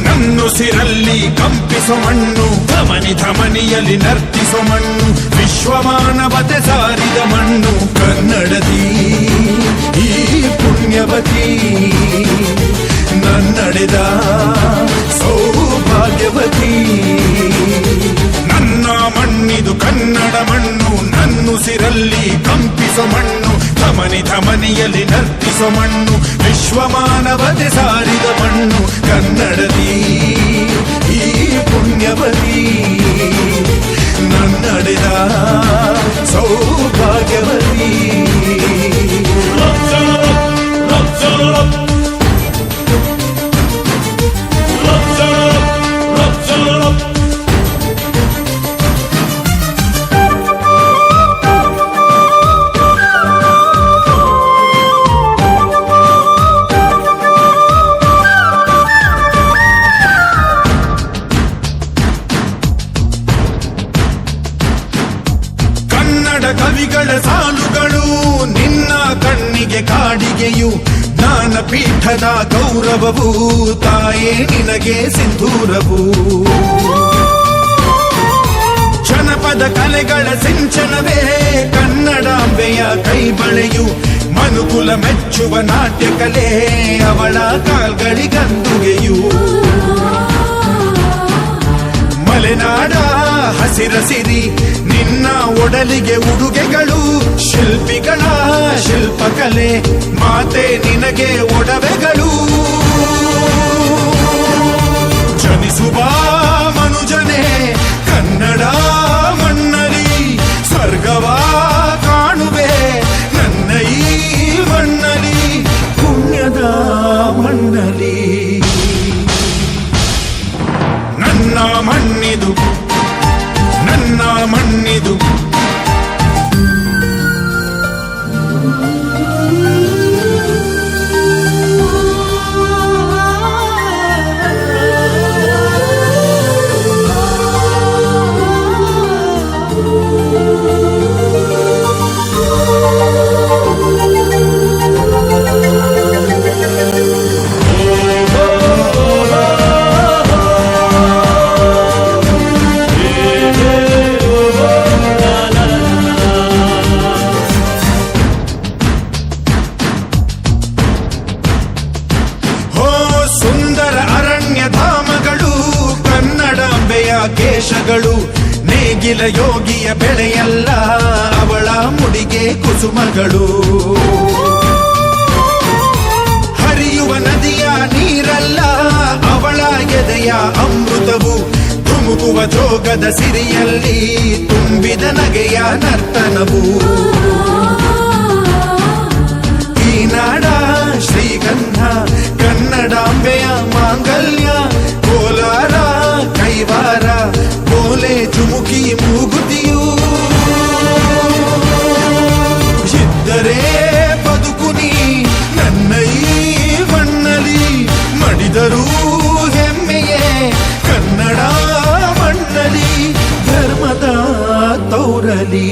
ನನ್ನುಸಿರಲ್ಲಿ ಕಂಪಿಸೋ ಮಣ್ಣು, ಧಮನಿ ಧಮನಿಯಲ್ಲಿ ನರ್ತಿಸೋ ಮಣ್ಣು, ವಿಶ್ವಮಾನವತೆ ಸಾರಿದ ಮಣ್ಣು ಕನ್ನಡದಿ ಈ ಪುಣ್ಯವತಿ, ನನ್ನಡೆದ ಸೌಭಾಗ್ಯವತಿ. ನನ್ನ ಮಣ್ಣಿದು ಕನ್ನಡ ಮಣ್ಣು, ನನ್ನುಸಿರಲ್ಲಿ ಕಂಪಿಸೋ ಮಣ್ಣು, ಧಮನಿ ಧಮನಿಯಲ್ಲಿ ನರ್ತಿಸೋ ಮಣ್ಣು, ವಿಶ್ವಮಾನವತೆ ಸಾರಿದ ಮಣ್ಣು ಕನ್ನಡದಿ ಈ ಪುಣ್ಯವತಿ, ನನ್ನಡೆದ ಸೌಭಾಗ್ಯವತಿ. ಕವಿಗಳ ಸಾಲುಗಳು ನಿನ್ನ ಕಣ್ಣಿಗೆ ಕಾಡಿಗೆಯು, ಜ್ಞಾನಪೀಠದ ಗೌರವವು ತಾಯೇ ನಿನಗೆ ಸಿಂಧೂರವು. ಜನಪದ ಕಲೆಗಳ ಸಿಂಚನವೇ ಕನ್ನಡಾಂಬೆಯ ಕೈಬಳೆಯು, ಮನುಕುಲ ಮೆಚ್ಚುವ ನಾಟ್ಯ ಕಲೆ ಅವಳ ಕಾಲ್ಗಳಿಗಂದುಗೆಯು. ಮಲೆನಾಡ ಹಸಿರಸಿರಿ ನಿನ್ನ ಒಡಲಿಗೆ ಉಡುಗೆಗಳು, ಶಿಲ್ಪಿಗಳ ಶಿಲ್ಪಕಲೆ ಮಾತೆ ನಿನಗೆ ಒಡವೆಗಳು. ಜನಿಸುವ ಮನುಜನೇ ಕನ್ನಡ ಮಣ್ಣಲಿ, ಸ್ವರ್ಗವ ಕಾಣುವೆ ನನ್ನ ಈ ಮಣ್ಣಲಿ, ಪುಣ್ಯದ ಮಣ್ಣಲಿ. ನನ್ನ ಮಣ್ಣಿದು ನನ್ನ ಮಣ್ಣಿದು, ಕೇಶಗಳು ನೇಗಿಲ ಯೋಗಿಯ ಬೆಳೆಯಲ್ಲ ಅವಳ ಮುಡಿಗೆ ಕುಸುಮಗಳು. ಹರಿಯುವ ನದಿಯ ನೀರಲ್ಲ ಅವಳ ಎದೆಯ ಅಮೃತವು, ಧುಮುಕುವ ಜೋಗದ ಸಿರಿಯಲ್ಲಿ ತುಂಬಿದ ನಗೆಯ ನರ್ತನವು. ಈ ನಾಡ ಶ್ರೀಗಂಧ ಕನ್ನಡಾಂಬೆಯ ಮಾಂಗಲ್ಯ, ಕೋಲಾರ ಕೈವಾರ ಬೋಲೆ ಚುಮುಕಿ ಮೂಗುತಿಯು. ಇದ್ದರೆ ಬದುಕುನಿ ನನ್ನ ಈ ಮಣ್ಣಲಿ, ಮಡಿದರೂ ಹೆಮ್ಮೆಯೇ ಕನ್ನಡ ಮಣ್ಣಲಿ, ಧರ್ಮದ ತೌರಲಿ.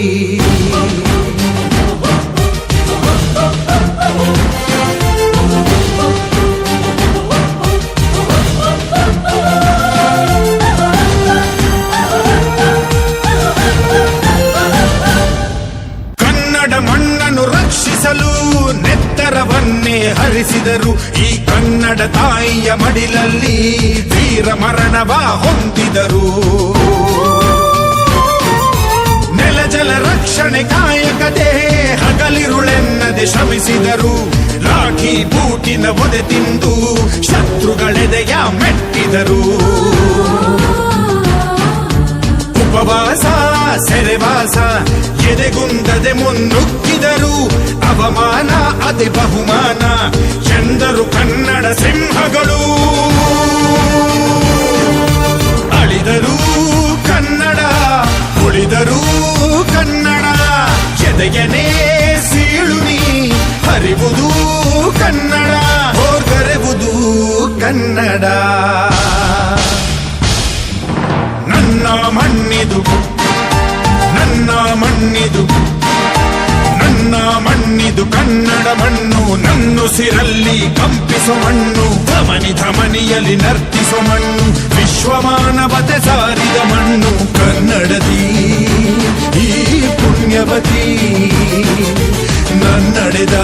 ಮಣ್ಣನ್ನು ರಕ್ಷಿಸಲು ನೆತ್ತರವನ್ನೇ ಹರಿಸಿದರು, ಈ ಕನ್ನಡ ತಾಯಿಯ ಮಡಿಲಲ್ಲಿ ವೀರ ಮರಣವ ಹೊಂದಿದರು. ನೆಲ ಜಲ ರಕ್ಷಣೆ ಕಾಯಕದೇ ಹಗಲಿರುಳೆನ್ನದೆ ಶ್ರಮಿಸಿದರು, ರಾಖಿ ಬೂಟಿನ ಒದೆ ತಿಂದು ಶತ್ರುಗಳೆದೆಯ ಮೆಟ್ಟಿದರು. ಉಪವಾಸ ಸೆರೆವಾಸ ಎದೆಗುಂದದೆ ಮುನ್ನುಗ್ಗಿದರು, ಅವಮಾನ ಅತಿ ಬಹುಮಾನ ಎಂದರು ಕನ್ನಡ ಸಿಂಹಗಳು. ಅಳಿದರು ಕನ್ನಡ ಉಳಿದರು ಕನ್ನಡ, ಎದೆಯನೇ ಸೀಳುನಿ ಹರಿವುದು ಕನ್ನಡ, ಹೋರ್ಗರೆವುದು ಕನ್ನಡ. ನನ್ನ ಮಣ್ಣಿದು ನನ್ನ ಮಣ್ಣಿದು ನನ್ನ ಮಣ್ಣಿದು ಕನ್ನಡ ಮಣ್ಣು, ನನ್ನುಸಿರಲ್ಲಿ ಕಂಪಿಸೋ ಮಣ್ಣು, ಧಮನಿ ಧಮನಿಯಲ್ಲಿ ನರ್ತಿಸೋ ಮಣ್ಣು, ವಿಶ್ವಮಾನವತೆ ಸಾರಿದ ಮಣ್ಣು ಕನ್ನಡದಿ ಈ ಪುಣ್ಯವತಿ. ನನ್ನಡೆದ